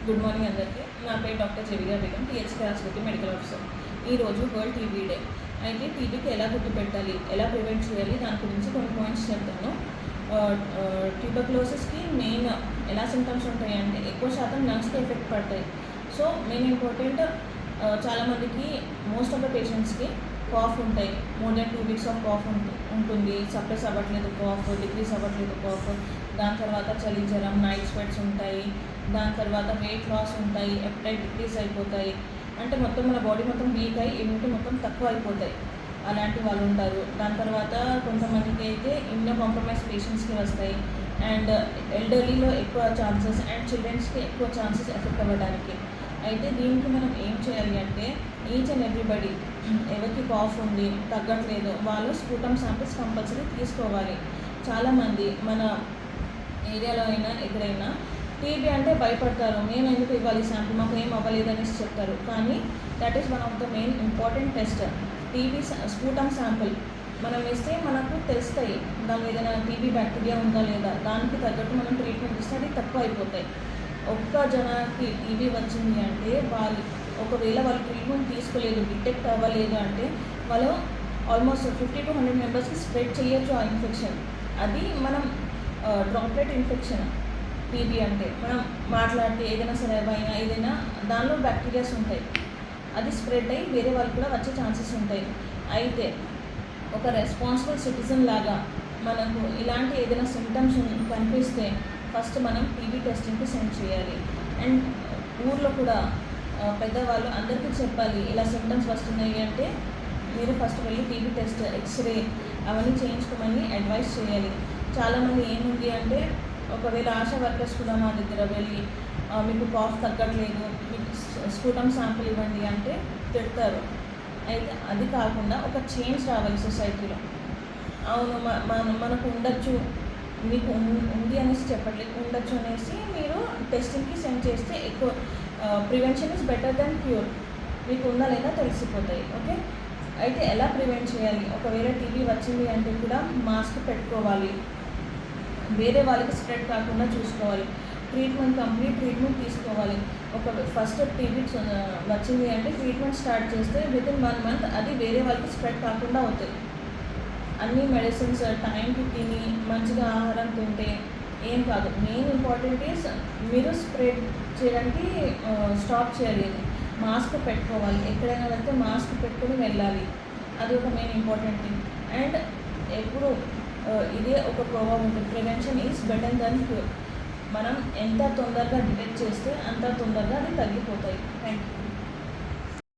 Good morning అందరికీ. నా పేరు డాక్టర్ జెవియా బేగం, పిహెచ్డి ఆసుపత్రి మెడికల్ ఆఫీసర్. ఈరోజు వరల్డ్ టీబీ డే. అయితే టీబీకి ఎలా గుర్తుపెట్టాలి, ఎలా ప్రివెంట్ చేయాలి, దాని గురించి కొన్ని పాయింట్స్ చెప్తాను. ట్యూబర్క్లోసిస్కి మెయిన్ ఎలా సింటమ్స్ ఉంటాయంటే ఎక్కువ శాతం లంగ్స్కి ఎఫెక్ట్ పడతాయి. సో మెయిన్ ఇంపార్టెంట్, చాలామందికి మోస్ట్ ఆఫ్ ద పేషెంట్స్కి కాఫ్ ఉంటాయి. More than 2 weeks of cough ఉంటుంది. సప్రెస్ అవ్వట్లేదు కాఫ్, డిక్రీస్ అవ్వట్లేదు కాఫ్. దాని తర్వాత చలి జ్వరం, నైట్ స్వెట్స్ ఉంటాయి. దాని తర్వాత వెయిట్ లాస్ ఉంటాయి, ఎప్టైట్ డిక్రీజ్ అయిపోతాయి. అంటే మొత్తం మన బాడీ మొత్తం వీక్ అయ్యి ఇమ్యూనిటీ మొత్తం తక్కువ అయిపోతాయి. అలాంటి వాళ్ళు ఉంటారు. దాని తర్వాత కొంతమందికి అయితే ఇమ్యూనో కాంప్రమైజ్ పేషెంట్స్కి వస్తాయి. అండ్ ఎల్డర్లీలో ఎక్కువ ఛాన్సెస్ అండ్ చిల్డ్రన్స్కి ఎక్కువ ఛాన్సెస్ ఎఫెక్ట్ అవ్వడానికి. అయితే దీనికి మనం ఏం చేయాలి అంటే ఈచ్ అండ్ ఎవ్రీబడి ఎవరికి కాఫ్ ఉంది, తగ్గట్లేదు, వాళ్ళు స్ఫూటం శాంపిల్స్ కంపల్సరీ తీసుకోవాలి. చాలామంది మన ఏరియాలో అయినా ఎక్కడైనా టీబీ అంటే భయపడతారు. మేము ఎందుకు ఇవ్వాలి శాంపిల్, మాకు ఏం అవ్వలేదు అనేసి చెప్తారు. కానీ that is one of the main important test. TB sputum sample మనం ఇస్తే మనకు తెలుస్తాయి దాని ఏదైనా టీబీ బ్యాక్టీరియా ఉందా లేదా. దానికి తగ్గట్టు మనం ట్రీట్మెంట్ ఇస్తే అది తక్కువ అయిపోతాయి. ఒక్క జనానికి టీబీ వచ్చింది అంటే ఒకవేళ వాళ్ళు ట్రీట్మెంట్ తీసుకోలేదు, డిటెక్ట్ అవ్వలేదు అంటే వాళ్ళు ఆల్మోస్ట్ 50 to 100 మెంబర్స్కి స్ప్రెడ్ చేయొచ్చు ఆ ఇన్ఫెక్షన్. అది మనం డ్రాప్లెట్ ఇన్ఫెక్షన్. టీబీ అంటే మనం మాట్లాడితే ఏదైనా సలైవా అయినా ఏదైనా దానిలో బ్యాక్టీరియాస్ ఉంటాయి, అది స్ప్రెడ్ అయ్యి వేరే వాళ్ళకి కూడా వచ్చే ఛాన్సెస్ ఉంటాయి. అయితే ఒక రెస్పాన్సిబుల్ సిటిజన్ లాగా మనకు ఇలాంటి ఏదైనా సిమ్టమ్స్ కనిపిస్తే ఫస్ట్ మనం టీబీ టెస్టింగ్కి సెండ్ చేయాలి. అండ్ ఊర్లో కూడా పెద్దవాళ్ళు అందరికీ చెప్పాలి, ఇలా సిమ్టమ్స్ వస్తున్నాయి అంటే మీరు ఫస్ట్ వెళ్ళి టీబీ టెస్ట్, ఎక్స్రే అవన్నీ చేయించుకోమని అడ్వైస్ చేయాలి. చాలామంది ఏముంది అంటే ఒకవేళ ఆశా వర్కర్స్ కూడా మా దగ్గర వెళ్ళి మీకు కాఫ్ తగ్గట్లేదు, మీకు స్ఫూటం శాంపుల్ ఇవ్వండి అంటే తిడతారు. అయితే అది కాకుండా ఒక చేంజ్ రావాలి సొసైటీలో. అవును మనకు ఉండొచ్చు, మీకు ఉంది అనేసి చెప్పట్లేదు, ఉండొచ్చు అనేసి మీరు టెస్టింగ్కి సెండ్ చేస్తే ఎక్కువ prevention is better than cure. మీకు ఉందా లేదా తెలిసిపోతాయి. ఓకే, అయితే ఎలా ప్రివెంట్ చేయాలి? ఒకవేళ టీబీ వచ్చింది అంటే కూడా మాస్క్ పెట్టుకోవాలి, వేరే వాళ్ళకి స్ప్రెడ్ కాకుండా చూసుకోవాలి. కంప్లీట్ ట్రీట్మెంట్ తీసుకోవాలి. ఫస్ట్ టీబీ వచ్చింది అంటే ట్రీట్మెంట్ స్టార్ట్ చేస్తే వితిన్ 1 month అది వేరే వాళ్ళకి స్ప్రెడ్ కాకుండా అవుతుంది. అన్ని మెడిసిన్స్ టైంకి తిని మంచిగా ఆహారం తింటే ఏం కాదు. మెయిన్ ఇంపార్టెంట్ ఈస్ మీరు స్ప్రెడ్ చేయడానికి స్టాప్ చేయాలి. మాస్క్ పెట్టుకోవాలి, ఎక్కడైనా వెళ్తే మాస్క్ పెట్టుకొని వెళ్ళాలి. అది ఒక మెయిన్ ఇంపార్టెంట్ థింగ్. అండ్ ఎప్పుడు ఇదే ఒక ప్రోగ్రామ్ ఉంటుంది, prevention is better than cure. మనం ఎంత తొందరగా డిటెక్ట్ చేస్తే అంత తొందరగా అది తగ్గిపోతాయి. Thank you.